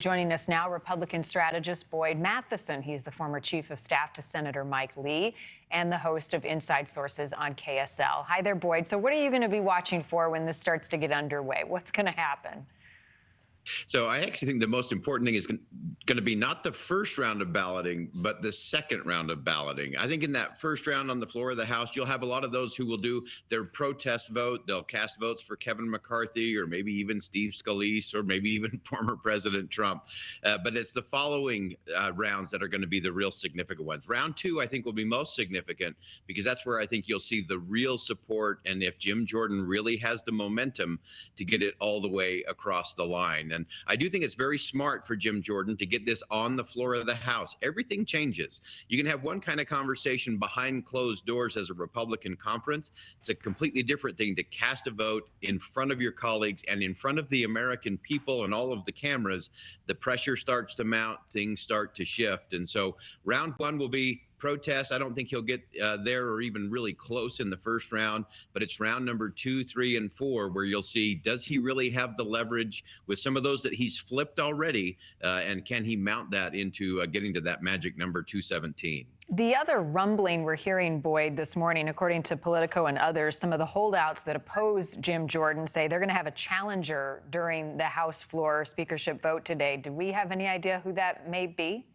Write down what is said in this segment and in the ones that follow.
Joining us now, Republican strategist Boyd Matheson. He's the former chief of staff to Senator Mike Lee and the host of Inside Sources on KSL. Hi there, Boyd. So what are you going to be watching for when this starts to get underway? What's going to happen? So I actually think the most important thing is going to be not the first round of balloting, but the second round of balloting. I think in that first round on the floor of the House, you'll have a lot of those who will do their protest vote. They'll cast votes for Kevin McCarthy or maybe even Steve Scalise or maybe even former President Trump. But it's the following rounds that are going to be the real significant ones. Round two, I think, will be most significant because that's where I think you'll see the real support and if Jim Jordan really has the momentum to get it all the way across the line. And I do think it's very smart for Jim Jordan to get this on the floor of the House. Everything changes. You can have one kind of conversation behind closed doors as a Republican conference. It's a completely different thing to cast a vote in front of your colleagues and in front of the American people and all of the cameras. The pressure starts to mount, things start to shift. And so round one will be protest. I don't think he'll get there or even really close in the first round, but it's round number 2, 3, and 4 where you'll see, does he really have the leverage with some of those that he's flipped already, and can he mount that into getting to that magic number 217? The other rumbling we're hearing, Boyd, this morning, according to Politico and others, some of the holdouts that oppose Jim Jordan say they're going to have a challenger during the House floor speakership vote today. Do we have any idea who that may be?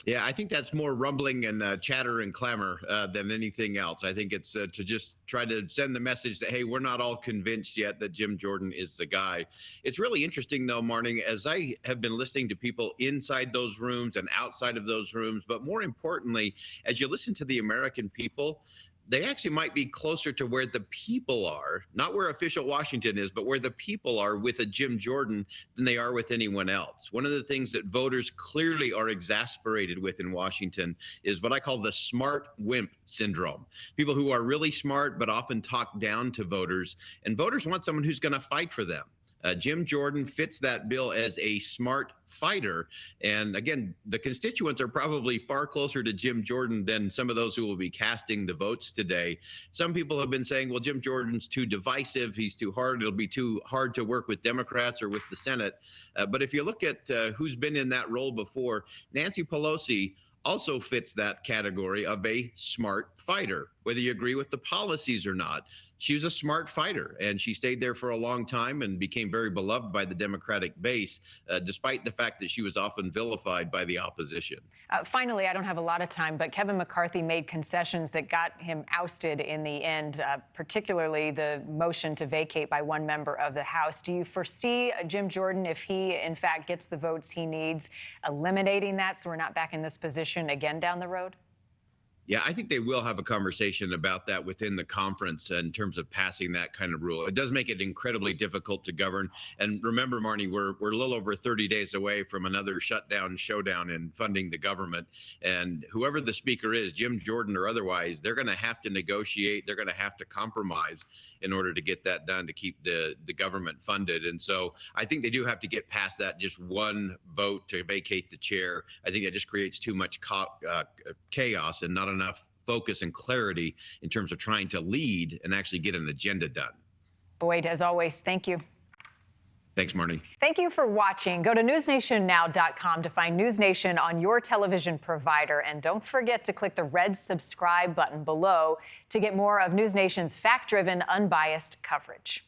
Yeah, I think that's more rumbling and chatter and clamor than anything else. I think it's to just try to send the message that, hey, we're not all convinced yet that Jim Jordan is the guy. It's really interesting, though, Marni, as I have been listening to people inside those rooms and outside of those rooms, but more importantly, as you listen to the American people, they actually might be closer to where the people are, not where official Washington is, but where the people are with a Jim Jordan than they are with anyone else. One of the things that voters clearly are exasperated with in Washington is what I call the smart wimp syndrome. People who are really smart but often talk down to voters, and voters want someone who's going to fight for them. Jim Jordan fits that bill as a smart fighter. And again, the constituents are probably far closer to Jim Jordan than some of those who will be casting the votes today. Some people have been saying, well, Jim Jordan's too divisive. He's too hard. It'll be too hard to work with Democrats or with the Senate. But if you look at who's been in that role before, Nancy Pelosi also fits that category of a smart fighter, whether you agree with the policies or not. She was a smart fighter, and she stayed there for a long time and became very beloved by the Democratic base, despite the fact that she was often vilified by the opposition. Finally, I don't have a lot of time, but Kevin McCarthy made concessions that got him ousted in the end, particularly the motion to vacate by one member of the House. Do you foresee Jim Jordan, if he, in fact, gets the votes he needs, eliminating that so we're not back in this position again down the road? Yeah, I think they will have a conversation about that within the conference in terms of passing that kind of rule. It does make it incredibly difficult to govern. And remember, Marni, we're a little over 30 days away from another shutdown showdown in funding the government. And whoever the speaker is, Jim Jordan or otherwise, they're going to have to negotiate. They're going to have to compromise in order to get that done to keep the government funded. And so I think they do have to get past that just one vote to vacate the chair. I think it just creates too much chaos and not enough focus and clarity in terms of trying to lead and actually get an agenda done. Boyd, as always, thank you. Thanks, Marni. Thank you for watching. Go to newsnationnow.com to find NewsNation on your television provider. And don't forget to click the red subscribe button below to get more of NewsNation's fact-driven, unbiased coverage.